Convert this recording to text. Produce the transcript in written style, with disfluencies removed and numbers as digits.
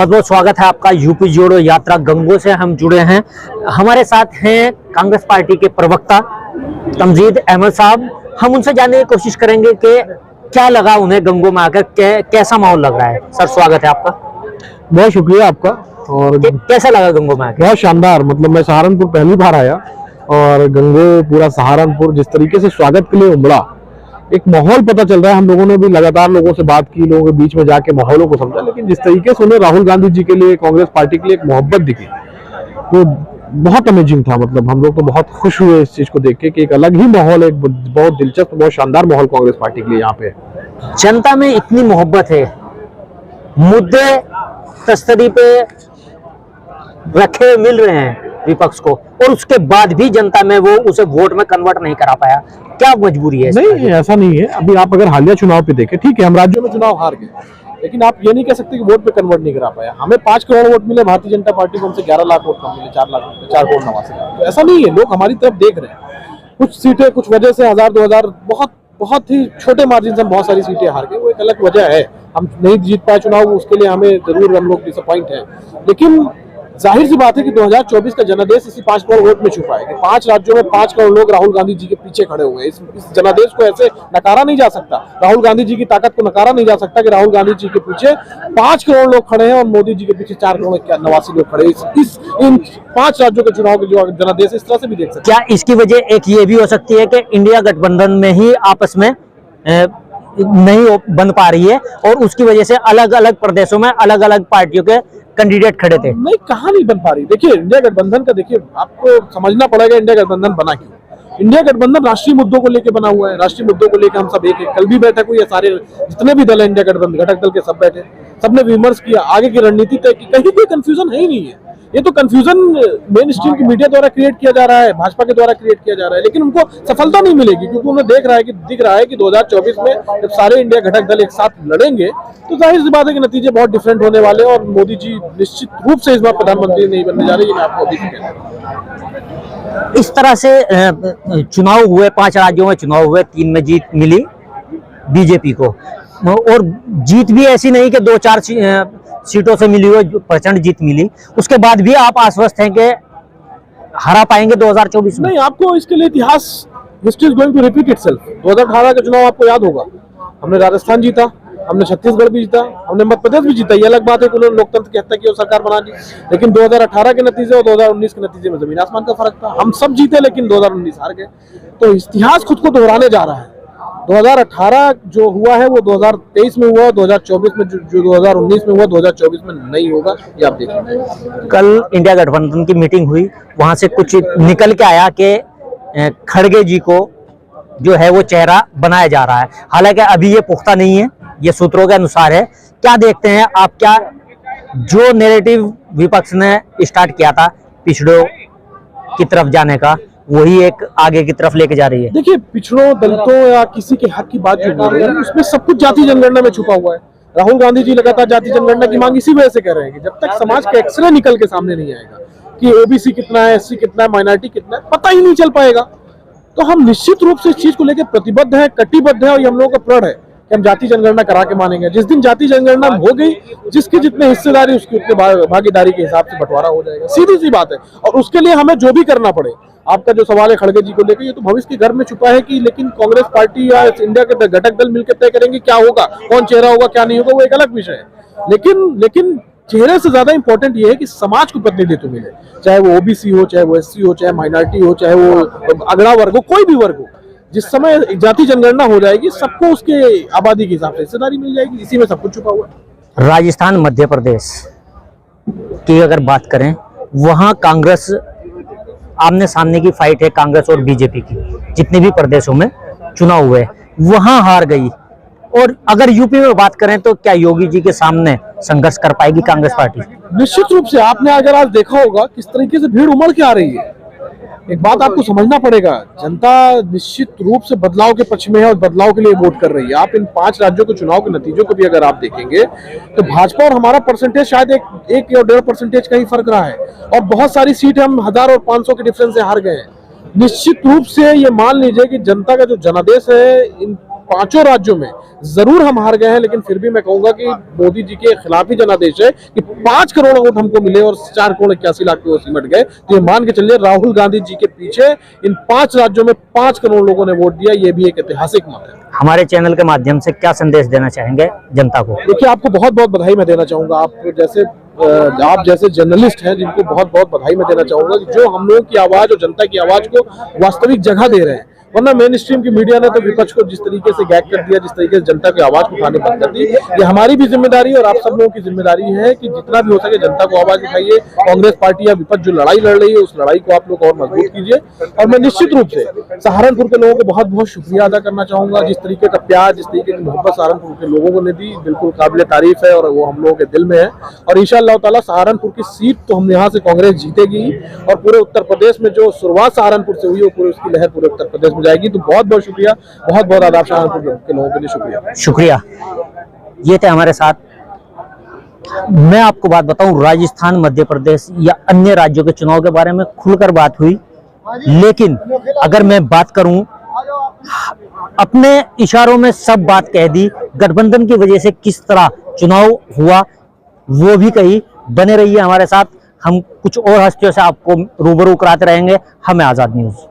बहुत बहुत स्वागत है आपका यूपी जोड़ो यात्रा गंगों से हम जुड़े हैं। हमारे साथ हैं कांग्रेस पार्टी के प्रवक्ता तमजीद अहमद साहब। हम उनसे जानने की कोशिश करेंगे कि क्या लगा उन्हें गंगों में आकर, कैसा माहौल लग रहा है। सर स्वागत है आपका। बहुत शुक्रिया आपका। और कैसा लगा गंगों में आकर? बहुत शानदार। मतलब मैं सहारनपुर पहली बार आया और गंगों पूरा सहारनपुर जिस तरीके से स्वागत के लिए उमड़ा, एक माहौल पता चल रहा है। हम लोगों ने भी लगातार लोगों से बात की, लोगों के बीच में जाके माहौलों को समझा, लेकिन जिस तरीके से उन्हें राहुल गांधी जी के लिए, कांग्रेस पार्टी के लिए एक मोहब्बत दिखी वो बहुत अमेजिंग था। मतलब हम लोग तो बहुत खुश हुए इस चीज को देख के कि एक अलग ही माहौल, एक बहुत दिलचस्प, बहुत शानदार माहौल कांग्रेस पार्टी के लिए यहाँ पे। जनता में इतनी मोहब्बत है, मुद्दे तस्तरी पे रखे मिल रहे हैं विपक्ष को, और उसके बाद भी जनता में वो उसे वोट में कन्वर्ट नहीं करा पाया। क्या मजबूरी है? नहीं, ऐसा नहीं है। अभी आप अगर हालिया चुनाव पे देखें, ठीक है हम राज्यों में चुनाव हार गए, लेकिन आप ये नहीं कह सकते कि वोट पे कन्वर्ट नहीं करा पाया। हमें 5 करोड़ वोट मिले, भारतीय जनता पार्टी को हमसे 11 लाख वोट कम मिले, 4 करोड़ 89 लाख। तो ऐसा नहीं है, लोग हमारी तरफ देख रहे हैं। कुछ सीटें कुछ वजह से 1000-2000 बहुत ही छोटे मार्जिन से हम बहुत सारी सीटें हार गए, वो एक अलग वजह है। हम नहीं जीत पाए चुनाव, उसके लिए हमें जरूर हम लोग डिसअपॉइंट है। लेकिन जाहिर सी बात है कि 2024 का जनादेश इसी 5 करोड़ वोट में छुपा है कि 5 राज्यों में 5 करोड़ लोग राहुल गांधी जी के पीछे खड़े हुए हैं। इस जनादेश को ऐसे नकारा नहीं जा सकता, राहुल गांधी जी की ताकत को नकारा नहीं जा सकता कि राहुल गांधी जी के पीछे 5 करोड़ लोग खड़े हैं और मोदी जी के पीछे 4 करोड़ 89 लोग खड़े हैं। इन 5 राज्यों के चुनाव के जो जनादेश, इस तरह से भी देख सकते। क्या इसकी वजह एक ये भी हो सकती है कि इंडिया गठबंधन में ही आपस में नहीं बन पा रही है और उसकी वजह से अलग अलग प्रदेशों में अलग अलग पार्टियों के कैंडिडेट खड़े थे? नहीं, कहाँ नहीं बन पा रही। देखिए इंडिया गठबंधन का, देखिए आपको समझना पड़ेगा इंडिया गठबंधन बना क्यों। इंडिया गठबंधन राष्ट्रीय मुद्दों को लेकर बना हुआ है। राष्ट्रीय मुद्दों को लेकर हम सब एक कल भी बैठक हुई है, सारे जितने भी दल है इंडिया गठबंधन घटक दल के सब बैठे, सबने विमर्श किया, आगे की रणनीति तय की। कहीं कोई कंफ्यूजन है ही नहीं है। ये तो कंफ्यूजन मेन स्ट्रीम की मीडिया द्वारा क्रिएट किया जा रहा है, भाजपा के द्वारा क्रिएट किया जा रहा है, लेकिन उनको सफलता नहीं मिलेगी क्योंकि उन्हें दिख रहा है कि 2024 में जब सारे इंडिया घटक दल एक साथ लड़ेंगे तो जाहिर सी बात है कि नतीजे बहुत डिफरेंट होने वाले हैं और मोदी जी निश्चित रूप से इस बार प्रधानमंत्री नहीं बनने जा रहे। ये मैं आपको अभी कहना हूं। इस तरह से चुनाव हुए, 5 राज्यों में चुनाव हुए, 3 में जीत मिली बीजेपी को, और जीत भी ऐसी नहीं कि 2-4 सीटों से मिली हुई प्रचंड जीत मिली। उसके बाद भी आप आश्वस्त हैं कि हरा पाएंगे 2024 में? नहीं, आपको इसके लिए इतिहास, history is going to repeat itself. 2018 का चुनाव आपको याद होगा, हमने राजस्थान जीता, हमने छत्तीसगढ़ भी जीता, हमने मध्य प्रदेश भी जीता। ये अलग बात है कि उन्होंने लोकतंत्र की हत्या की और सरकार बना दी, लेकिन 2018 के नतीजे और 2019 के नतीजे में जमीन आसमान का फर्क था। हम सब जीते लेकिन 2019 हार गए। तो इतिहास खुद को दोहराने जा रहा है। 2018 जो हुआ है वो 2023 में हुआ, 2024 में जो 2019 में हुआ 2024 में नहीं होगा, ये आप देखेंगे। कल इंडिया गठबंधन की मीटिंग हुई, वहां से कुछ निकल के आया कि खड़गे जी को जो है वो चेहरा बनाया जा रहा है। हालांकि अभी ये पुख्ता नहीं है, ये सूत्रों के अनुसार है। क्या देखते हैं आप, क्या जो नैरेटिव विपक्ष ने स्टार्ट किया था पिछड़ों की तरफ जाने का, वही एक आगे की तरफ लेके जा रही है? देखिए, पिछड़ों, दलितों या किसी के हक की बात जो हो रही है उसमें सब कुछ जाति जनगणना में छुपा हुआ है। राहुल गांधी जी लगातार जाति जनगणना की मांग इसी वजह से कर रहे हैं कि जब तक समाज का एक्सरे निकल के सामने नहीं आएगा कि ओबीसी कितना है, एससी कितना है, माइनॉरिटी कितना है, पता ही नहीं चल पाएगा। तो हम निश्चित रूप से इस चीज को लेकर प्रतिबद्ध है, कटिबद्ध है और ये हम लोगों का प्रण है कि हम जाति जनगणना करा के मानेंगे। जिस दिन जाति जनगणना हो गई, जिसकी जितने हिस्सेदारी उसकी उतने भागीदारी के हिसाब से बंटवारा हो जाएगा। सीधी सी बात है। और उसके लिए हमें जो भी करना पड़े, आपका जो सवाल है खड़गे जी को लेकर, ये तो भविष्य के घर में छुपा है कि लेकिन कांग्रेस पार्टी या इंडिया के घटक दल मिलकर तय करेंगे क्या होगा, कौन चेहरा होगा क्या नहीं होगा, वो एक अलग विषय है। लेकिन चेहरे से ज्यादा इंपॉर्टेंट ये है कि समाज को प्रतिनिधित्व मिले, चाहे वो ओबीसी हो, चाहे वो एससी हो, चाहे माइनॉरिटी हो, चाहे वो अगड़ा वर्ग हो, कोई भी वर्ग हो। जिस समय जाति जनगणना हो जाएगी, सबको उसके आबादी के हिसाब से हिस्सेदारी मिल जाएगी। इसी में सब कुछ छुपा हुआ है। राजस्थान, मध्य प्रदेश की अगर बात करें, वहां कांग्रेस आमने सामने की फाइट है, कांग्रेस और बीजेपी की। जितने भी प्रदेशों में चुनाव हुए वहां हार गई। और अगर यूपी में बात करें तो क्या योगी जी के सामने संघर्ष कर पाएगी कांग्रेस पार्टी? निश्चित रूप से। आपने अगर आज देखा होगा किस तरीके से भीड़ उमड़ के आ रही है। एक बात आपको समझना पड़ेगा, जनता निश्चित रूप से बदलाव के पक्ष में है और बदलाव के लिए वोट कर रही है। आप इन 5 राज्यों के चुनाव के नतीजों को भी अगर आप देखेंगे तो भाजपा और हमारा परसेंटेज शायद एक या 1.5% का ही फर्क रहा है और बहुत सारी सीट हम 1000 और 500 के डिफरेंस से हार गए हैं। निश्चित रूप से ये मान लीजिए कि जनता का जो जनादेश है इन पांचों राज्यों में जरूर हम हार गए हैं, लेकिन फिर भी मैं कहूंगा कि मोदी जी के खिलाफ ही जनादेश है कि 5 करोड़ वोट हमको मिले और 4 करोड़ 81 लाख पे वो सिमट गए। तो ये मान के चलिए राहुल गांधी जी के पीछे इन 5 राज्यों में 5 करोड़ लोगों ने वोट दिया, ये भी एक ऐतिहासिक मत है। हमारे चैनल के माध्यम से क्या संदेश देना चाहेंगे जनता को? देखिए, आपको बहुत बहुत बधाई मैं देना चाहूंगा। आप जैसे जर्नलिस्ट हैं जिनको बहुत बहुत बधाई मैं देना चाहूंगा कि जो हम लोगों की आवाज और जनता की आवाज को वास्तविक जगह दे रहे हैं। वरना मेन स्ट्रीम की मीडिया ने तो विपक्ष को जिस तरीके से गैग कर दिया, जिस तरीके से जनता की आवाज उठाने बंद कर दी, ये हमारी भी जिम्मेदारी और आप सब लोगों की जिम्मेदारी है कि जितना भी हो सके जनता को आवाज उठाइए। कांग्रेस पार्टी या विपक्ष जो लड़ाई लड़ रही है उस लड़ाई को आप लोग और मजबूत कीजिए। और मैं निश्चित रूप से सहारनपुर के लोगों को बहुत बहुत शुक्रिया अदा करना चाहूंगा। जिस तरीके का प्यार, जिस तरीके की मोहब्बत सहारनपुर के लोगों ने दी, बिल्कुल काबिल तारीफ है और वो हम लोगों के दिल में है। और इंशाअल्लाह ताला सहारनपुर की सीट तो हम यहाँ से कांग्रेस जीतेगी और पूरे उत्तर प्रदेश में जो शुरुआत सहारनपुर से हुई है पूरे उसकी लहर पूरे उत्तर प्रदेश में जाएगी। तो बहुत बहुत शुक्रिया, बहुत बहुत आदाब सहारनपुर के लोगों के लिए शुक्रिया। शुक्रिया। ये थे हमारे साथ। मैं आपको बात बताऊं, राजस्थान, मध्य प्रदेश या अन्य राज्यों के चुनाव के बारे में खुलकर बात हुई, लेकिन अगर मैं बात करूं, अपने इशारों में सब बात कह दी। गठबंधन की वजह से किस तरह चुनाव हुआ वो भी कही। बने रहिए हमारे साथ, हम कुछ और हस्तियों से आपको रूबरू कराते रहेंगे। हमें आजाद न्यूज।